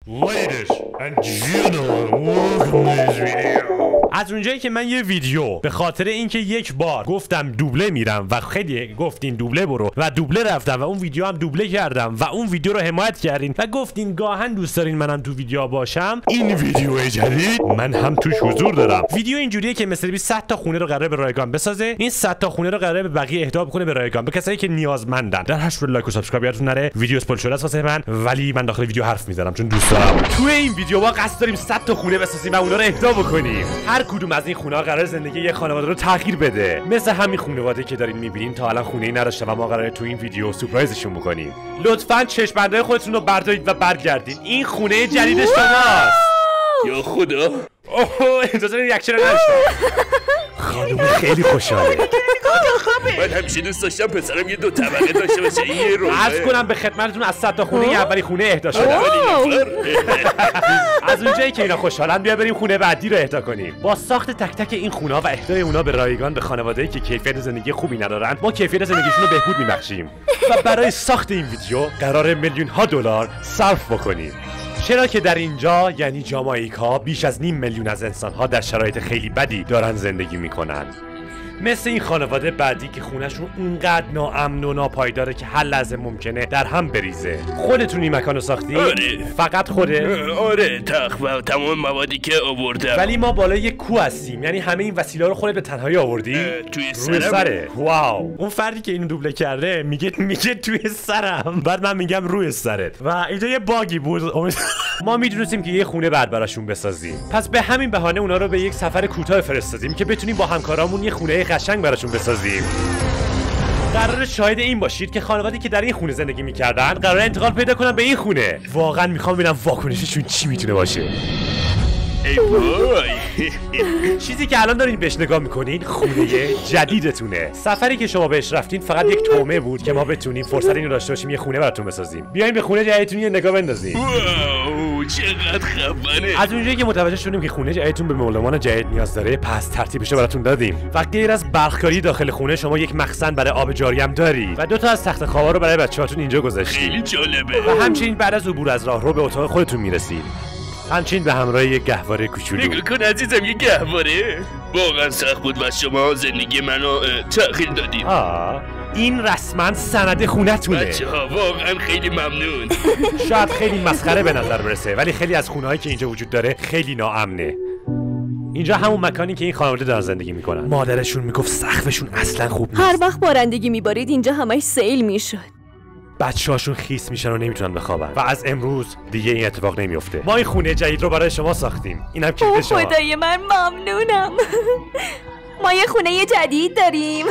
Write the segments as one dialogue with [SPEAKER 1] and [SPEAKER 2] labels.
[SPEAKER 1] Ladies and gentlemen, welcome to this video. از اونجایی که من یه ویدیو به خاطر اینکه یک بار گفتم دوبله میرم و خیلی گفتین دوبله برو و دوبله رفتم و اون ویدیو هم دوبله کردم و اون ویدیو رو حمایت کردین و گفتین گاهن دوست دارین منم تو ویدیو باشم، این ویدیو جدید من هم توش حضور دارم. ویدیو اینجوریه که مثلا 100 تا خونه رو قراره به رایگان بسازه، این 100 تا خونه رو قراره به بقیه اهدا بکنه به رایگان، به کسایی که نیازمندن. در هشت لایک و سابسکرایب یادتون نره. ویدیو اسپویل شده است واسه من، ولی من داخل ویدیو حرف میزنم چون دوست دارم. تو این ویدیو ما قصد داریم 100 تا خونه بسازیم و اونا رو اهدا بکنیم. هر کدوم از این خونه قرار زندگی یه خانواده رو تغییر بده، مثل همین خانواده که دارین میبینین تا الان خونه‌ای نداشته و ما قراره تو این ویدیو سورپرایزشون بکنیم. لطفاً چشم‌بندای خودتون رو بردارید و برگردین. این خونه جدید شماست.
[SPEAKER 2] یا خدا.
[SPEAKER 1] اوه اجازه بدید ریاکشن نداشتم. خانم خیلی خوشحاله.
[SPEAKER 2] من همیشه دوست داشتم پسرم یه دو طبقه داشته باشه. این یه رو
[SPEAKER 1] عرض کنم به خدمتتون از 100 تا خونه اولی خونه اهدا شده. از اونجایی که اینا خوشحالن بیا بریم خونه بعدی رو اهدا کنیم. با ساخت تک تک این خونه و اهدای اونا به رایگان به خانواده‌ای که کیفیت زندگی خوبی ندارن، ما کیفیت زندگیشون رو بهبود میبخشیم و برای ساخت این ویدیو قراره میلیون ها دلار صرف بکنیم. چرا که در اینجا یعنی جامائیکا بیش از 500,000 از انسان‌ها در شرایط خیلی بدی دارن زندگی میکنن. مثل این خانواده بعدی که خونهشون اونقدر ناامن و ناپایداره که هر لحظه ممکنه در هم بریزه. خودتون این مکانو ساختی؟
[SPEAKER 2] آره.
[SPEAKER 1] فقط خوده؟
[SPEAKER 2] آره، تخت و تمام موادی که آوردم.
[SPEAKER 1] ولی ما بالای یک کوه هستیم، یعنی همه این وسیله رو خودت به تنهایی آوردی؟
[SPEAKER 2] توی
[SPEAKER 1] روی
[SPEAKER 2] سرم.
[SPEAKER 1] سره. واو. اون فردی که اینو دوبله کرده میگه توی سرم، بعد من میگم روی سرت. و اینجا یه باگی بود. ما میدونستیم که یه خونه بعد براشون بسازیم، پس به همین بهانه اونا رو به یک سفر کوتاه فرستادیم که بتونیم با همکارامون یه خونه قشنگ براشون بسازیم. قرار شاهد این باشید که خانواده‌ای که در این خونه زندگی می‌کردن قرار انتقال پیدا کنن به این خونه. واقعا میخوام ببینم واکنششون چی میتونه باشه.
[SPEAKER 2] ای وای.
[SPEAKER 1] چیزی که الان دارین بهش نگاه میکنین خونه جدیدتونه. سفری که شما بهش رفتین فقط یک تومه بود که ما بتونیم فرصت اینو داشته باشیم یه خونه براتون بسازیم. بیاین به خونه جدیدتون یه نگاه بندازیم.
[SPEAKER 2] واو چقدر خفنه.
[SPEAKER 1] از اونجایی که متوجه شدیم که خونه جدیدتون به مولمان جدید نیاز داره، پس ترتیبش رو براتون دادیم. و غیر از برقکاری داخل خونه شما یک مخزن برای آب جاری هم دارید و 2 تا از تخت خوابا رو برای بچه‌هاتون اینجا گذاشتید.
[SPEAKER 2] خیلی جالبه.
[SPEAKER 1] و همچنین بعد از عبور از راهرو به اتاق خودتون میرسید. همچنین به همراه یک گهواره کوچولو.
[SPEAKER 2] نگاه کن عزیزم، یه گهواره. واقعا سخت بود و شما زندگی منو تأخیر دادید.
[SPEAKER 1] این رسما سند خونتونه.
[SPEAKER 2] بچه‌ها واقعا خیلی ممنون.
[SPEAKER 1] شاید خیلی مسخره به نظر برسه، ولی خیلی از خونه‌هایی که اینجا وجود داره خیلی ناامنه. اینجا همون مکانی که این خانواده دارن زندگی میکنن. مادرشون میگفت سقفشون اصلا خوب نیست.
[SPEAKER 3] هر وقت بارندگی میبارید اینجا همش سیل میشد.
[SPEAKER 1] بچه‌هاشون خیس میشن و نمیتونن بخوابن و از امروز دیگه این اتفاق نمیفته. ما این خونه جدید رو برای شما ساختیم. اینم کلید شما.
[SPEAKER 3] خدای من ممنونم. ما یه خونه جدید داریم.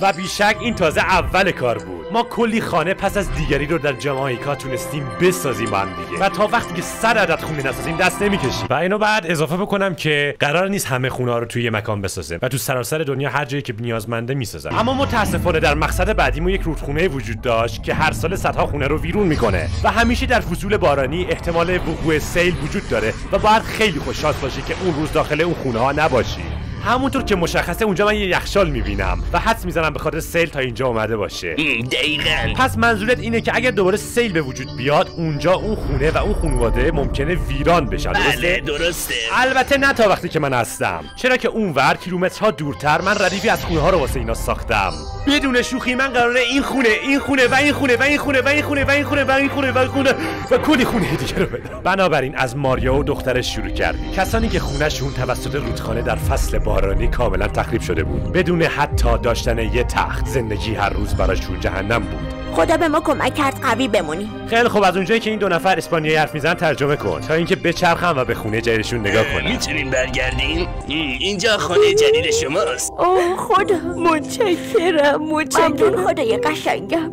[SPEAKER 1] و بیشک این تازه اول کار بود. ما کلی خانه پس از دیگری رو در جامائیکا تونستیم بسازیم با هم دیگه و تا وقتی که 100 عدد خونه نسازیم دست نمیکشیم. و اینو بعد اضافه بکنم که قرار نیست همه خونه ها رو توی یه مکان بسازیم و تو سراسر دنیا هر جایی که نیازمنده میسازن. اما متاسفانه در مقصد بعدیمون یک رودخونه وجود داشت که هر سال صدها خونه رو ویرون میکنه و همیشه در فصول بارانی احتمال وقوع سیل وجود داره و باید خیلی خوششانس باشی که اون روز داخل اون خونه ها نباشی. همونطور که مشخصه اونجا من یه یخچال میبینم و حدس میزنم به خاطر سیل تا اینجا اومده باشه.
[SPEAKER 2] دقیقاً.
[SPEAKER 1] پس منظورت اینه که اگر دوباره سیل به وجود بیاد اونجا اون خونه و اون خانواده ممکنه ویران بشن.
[SPEAKER 2] بله درسته.
[SPEAKER 1] البته نه تا وقتی که من هستم، چرا که اونور کیلومترها دورتر من ردیفی از خونه ها رو واسه اینا ساختم. بدون شوخی من قراره این خونه و این خونه و این خونه و این خونه و این خونه و این خونه و این خونه و کلی خونه دیگه رو بدم. بنابراین از ماریا و دخترش شروع کردیم. کسانی که خونه‌شون توسط رودخانه در فصل بارانی کاملا تخریب شده بود، بدون حتی داشتن یه تخت، زندگی هر روز براشون جهنم بود.
[SPEAKER 3] خدا به ما کمک کرد قوی بمونیم.
[SPEAKER 1] خیلی خوب، از اونجایی که این 2 نفر اسپانیایی حرف میزنن ترجمه کن تا اینکه بچرخن و به خونه جدیدشون نگاه کنن.
[SPEAKER 2] میتونیم برگردیم؟ اینجا خانه جدید شماست.
[SPEAKER 3] اوه خدا، متشکرم. ممنون خدای قشنگم.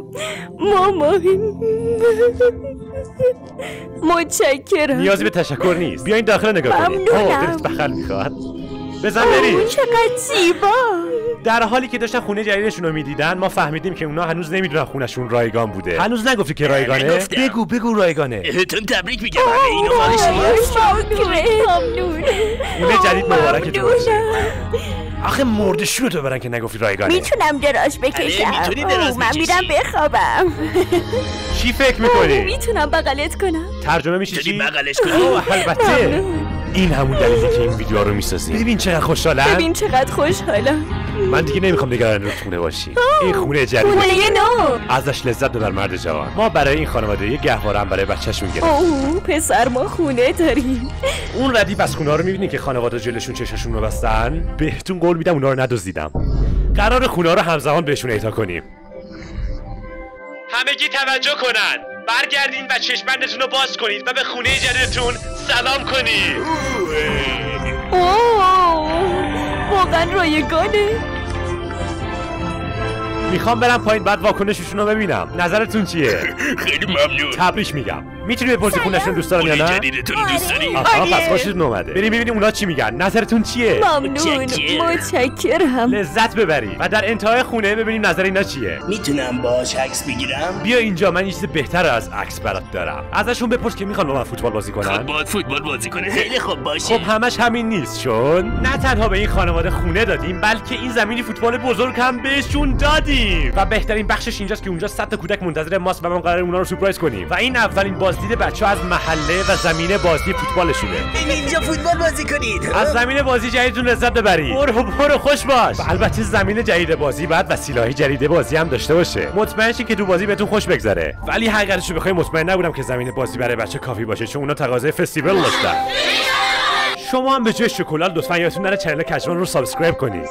[SPEAKER 3] ماما متشکرم.
[SPEAKER 1] نیازی به تشکر نیست. بیاین داخل نگاه کنید. دلت بخل میخواد. بزن بریم.
[SPEAKER 3] چقدر زیبا.
[SPEAKER 1] در حالی که داشتن خونه جدیدشون رو میدیدن ما فهمیدیم که اونا هنوز نمیدونن خونهشون رایگان بوده. هنوز نگفتی که رایگانه؟ بگو رایگانه.
[SPEAKER 2] بهتون تبریک میگم. اینو مال شماست.
[SPEAKER 3] ممنون.
[SPEAKER 1] خونه جدید مبارکتون باشه. آخه مرده شورتو برن که نگفتی رایگانه.
[SPEAKER 3] میتونم دراز بکشم.
[SPEAKER 2] میتونی دراز
[SPEAKER 3] من
[SPEAKER 2] بکشی.
[SPEAKER 3] میرم بخوابم.
[SPEAKER 1] چی فکر میکنی؟
[SPEAKER 3] میتونم بغلت کنم.
[SPEAKER 1] ترجمه میشه
[SPEAKER 2] میتونی
[SPEAKER 1] چی؟
[SPEAKER 2] بغلش کنی.
[SPEAKER 1] البته این همون دلیلی که این ویدیو رو میسازیم. ببین چقدر خوشحالم.
[SPEAKER 3] ببین چقدر خوشحالم.
[SPEAKER 1] من دیگه نمیخوام نگران رو خونه باشی. این خونه جدید
[SPEAKER 3] خونه نو.
[SPEAKER 1] ازش لذت ببر مرد جوان. ما برای این خانواده یه گهواره هم برای بچه‌شون گرفتیم.
[SPEAKER 3] اوه پسر ما خونه داریم.
[SPEAKER 1] اون ردیف از خونه ها رو میبینی که خانواده جلوشون چشاشون رو بستن. بهتون قول میدم اونا رو ندزدیدم. قرار خونه ها رو همزمان بهشون اعطا کنیم. همگی توجه کنن. برگردین و چشمندتون رو باز کنید و به خونه جدیدتون سلام کنید.
[SPEAKER 3] اوه واقعا رایگانه.
[SPEAKER 1] میخوام برم پایین بعد واکنششون رو ببینم. نظرتون چیه؟
[SPEAKER 2] خیلی ممنون.
[SPEAKER 1] تبریک میگم. میتونی بپرسی خونه‌شون دوست دارن یا
[SPEAKER 2] خونه
[SPEAKER 1] نه؟
[SPEAKER 2] جدیدتون رو دوست داری؟
[SPEAKER 1] آها پس خوشتون اومده. بریم ببینیم اونا چی میگن. نظرتون چیه؟
[SPEAKER 3] ممنون. متشکرم.
[SPEAKER 1] لذت ببرید و در انتهای خونه ببینیم نظر اینا چیه.
[SPEAKER 2] میتونم باهاش عکس بگیرم؟
[SPEAKER 1] بیا اینجا، من یه چیز بهتر از عکس برات دارم. ازشون بپرس که میخوان با من فوتبال بازی
[SPEAKER 2] خب
[SPEAKER 1] کنن.
[SPEAKER 2] باید فوتبال بازی کنه. خیلی خوب باشه.
[SPEAKER 1] خب همش همین نیست، چون نه تنها به این خانواده خونه دادیم بلکه این زمینی فوتبال بزرگ هم بهشون دادیم. و بهترین بخشش اینجاست که اونجا 100 تا کودک منتظر ماست و ما قراره اونا رو سورپرایز کنیم. و این اولین بازدید بچه‌ها از محله و زمین بازی فوتبالشونه.
[SPEAKER 2] اینجا فوتبال بازی کنید.
[SPEAKER 1] از زمین بازی جدیدتون لذت ببرید. برو خوش باش. و البته زمین جدید بازی بعد وسیله‌های جدید بازی هم داشته باشه. مطمئن شید که تو بازی بهتون خوش بگذره. ولی حقیقتش رو بخوای مطمئن نبودم که زمین بازی برای بچه کافی باشه، چون اونا تقاضای فستیوال داشتن. شما هم به جای شکلات لطفاً یادتون نره چنل کجوان رو سابسکرایب کنید.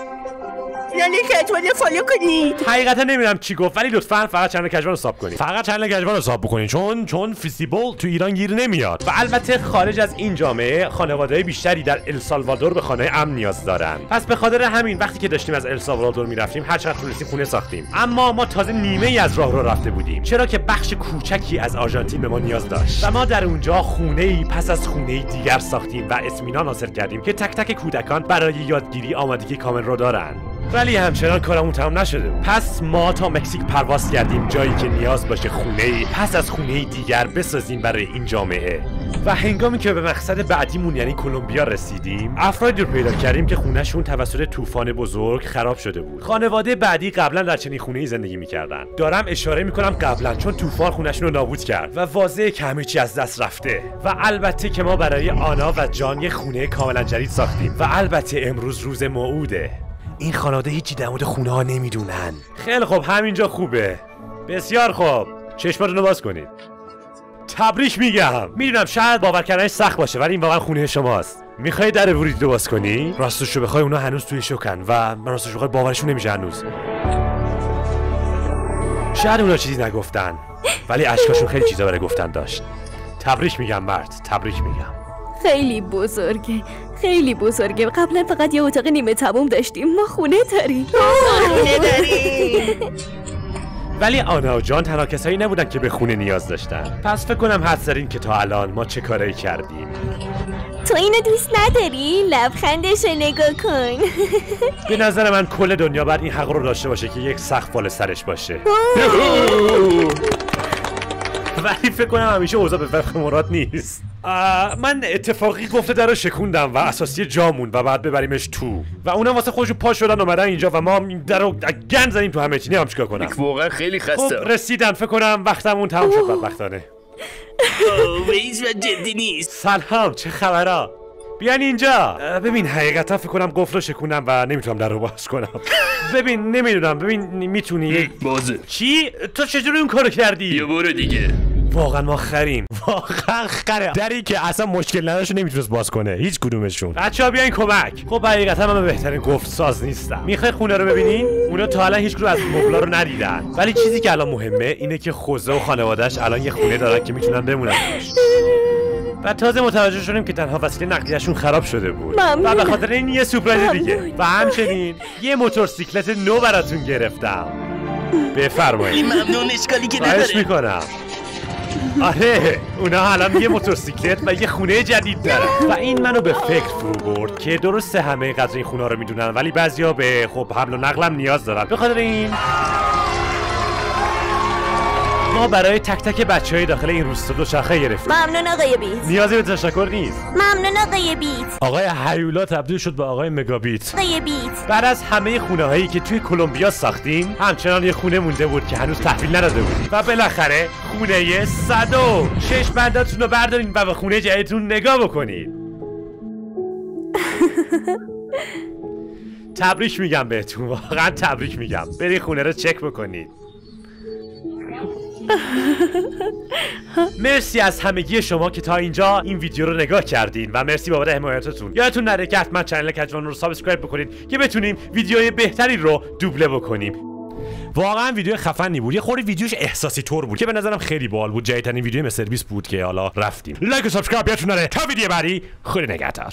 [SPEAKER 3] یعنی کجوان فالو کنید.
[SPEAKER 1] حقیقتا نمیدونم چی گفت، ولی لطفاً فقط چنل کجوان رو ساب کنید. فقط چنل کجوان رو ساب بکنید، چون فستیوال تو ایران گیر نمیاد. و البته خارج از این جامعه خانواده‌های بیشتری در السالوادور به خانه امن نیاز دارن. پس به خاطر همین وقتی که داشتیم از السالوادور میرفتیم هر چقدر تونستیم خونه ساختیم. اما ما تازه نیمه ای از راه رو رفته بودیم، چرا که بخش کوچکی از آرژانتین به ما نیاز داشت. و ما در اونجا خونه‌ای پس از خونه‌ای دیگر ساختیم و اطمینان حاصل کردیم که تک تک کودکان برای یادگیری آمادگی کامل رو دارن. ولی همچنان کارمون تمام نشده بود. پس ما تا مکزیک پرواز کردیم، جایی که نیاز باشه خونه‌ای پس از خونه‌ای دیگر بسازیم برای این جامعه. و هنگامی که به مقصد بعدیمون یعنی کلمبیا رسیدیم، افرادی رو پیدا کردیم که خونه‌شون توسط طوفان بزرگ خراب شده بود. خانواده بعدی قبلا در چنین خونه‌ای زندگی می‌کردن. دارم اشاره می‌کنم قبلا، چون طوفان خونه‌شون رو نابود کرد و واضحه که همه چی از دست رفته. و البته که ما برای آنا و جان یه خونه کاملا جدید ساختیم. و البته امروز روز موعوده. این خانواده هیچی در مورد خونه ها نمیدونن. خیلی خوب، همینجا خوبه. بسیار خوب، چشماتون رو باز کنید. تبریک میگم. میدونم شاید باور کردنش سخت باشه، ولی این واقعا خونه شماست. میخوای در ورودی رو باز کنی؟ راستش رو بخوای اونا هنوز توی شوکن و من راستش بخوای باورشون نمیشه هنوز. شاید اونا چیزی نگفتن، ولی اشکاشون خیلی چیزا برای گفتن داشت. تبریک میگم مرد، تبریک میگم.
[SPEAKER 3] خیلی بزرگه، خیلی بزرگه. قبلا فقط یه اتاق نیمه تموم داشتیم. ما خونه داریم.
[SPEAKER 1] ولی آنا و جان تنها کسایی نبودن که به خونه نیاز داشتن. پس فکر کنم حد زدین که تا الان ما چه کارایی کردیم.
[SPEAKER 3] تو اینو دوست نداری؟ لبخندش رو نگاه کن.
[SPEAKER 1] به نظر من کل دنیا باید این حق رو داشته باشه که یک سقف بالای سرش باشه. ولی فکر کنم همیشه اوضاع به وفق مراد نیست. من اتفاقی گفته در رو شکوندم و اساسی جا موند و بعد ببریمش تو و اونم واسه خودشون پا شدن اومدن اینجا و ما در رو گند زدیم تو همه چی. نمیدونم چیکار کنم.
[SPEAKER 2] واقعا خیلی خسته.
[SPEAKER 1] خب رسیدن، فکر کنم وقتمون تموم شد بدبختانه.
[SPEAKER 2] به هیچ وجه جدی نیست.
[SPEAKER 1] سلام، چه خبرها؟ بیان اینجا. ببین حقیقتا فکر کنم قفل رو شکونم و نمیتونم در رو باز کنم. ببین نمیدونم، ببین میتونی
[SPEAKER 2] بازه.
[SPEAKER 1] چی؟ تو چجوری اون کارو کردی؟
[SPEAKER 2] یه برو دیگه.
[SPEAKER 1] واقعا ما خریم، واقعا خره. دری که اصلا مشکل نداشت نمیتونست باز کنه هیچ کدومشون. بچه‌ها بیاین کمک. خب حقیقتا من بهترین گفت ساز نیستم. میخوای خونه رو ببینین؟ اونا تا الان هیچ کدوم از مبلا رو ندیدن، ولی چیزی که الان مهمه اینه که خوزه و خانواده‌اش الان یه خونه دارن که میتونن بمونن توش. و تازه متوجه شدیم که تنها وسیله نقلیه‌شون خراب شده بود. و به خاطر این یه سورپرایز دیگه و همچنین یه موتورسیکلت نو براتون گرفتم. بفرمایید.
[SPEAKER 2] ممنون، اشکالی که
[SPEAKER 1] خواهش
[SPEAKER 2] نداره.
[SPEAKER 1] میکنم. آره اونا الان یه موتورسیکلت و یه خونه جدید دارن و این منو به فکر فرو برد که درسته همه قدر این خونه رو میدونن، ولی بعضیا به خب حمل و نقلم نیاز دارن. به خاطر این ما برای تک تک بچهای داخل این روستا دوچرخه گرفتیم.
[SPEAKER 3] ممنون آقای بیت.
[SPEAKER 1] نیازی به تشکر نیست.
[SPEAKER 3] ممنون آقای بیت.
[SPEAKER 1] آقای هیولا تبدیل شد به آقای مگابیت.
[SPEAKER 3] آقای بیت.
[SPEAKER 1] بعد از همه خونه هایی که توی کلمبیا ساختیم همچنان یه خونه مونده بود که هنوز تحویل نداده بودیم و بالاخره خونه 106 بنداتون رو بردارین و به خونه جدیدتون نگاه بکنید. تبریک میگم بهتون، واقعا تبریک میگم. برید خونه رو چک بکنید. مرسی از همگی شما که تا اینجا این ویدیو رو نگاه کردین و مرسی بابت حمایتتون. یادتون نره که حتما کانال کجوان رو سابسکرایب بکنید که بتونیم ویدیوهای بهتری رو دوبله بکنیم. واقعا ویدیو خفنی بود. یه خورده ویدیوش احساسی طور بود که به نظرم خیلی باحال بود. جدیدترین ویدیو مستر بیست بود که حالا رفتیم. لایک و سابسکرایب یادتون نره. تا ویدیو بعدی خدا نگهدار.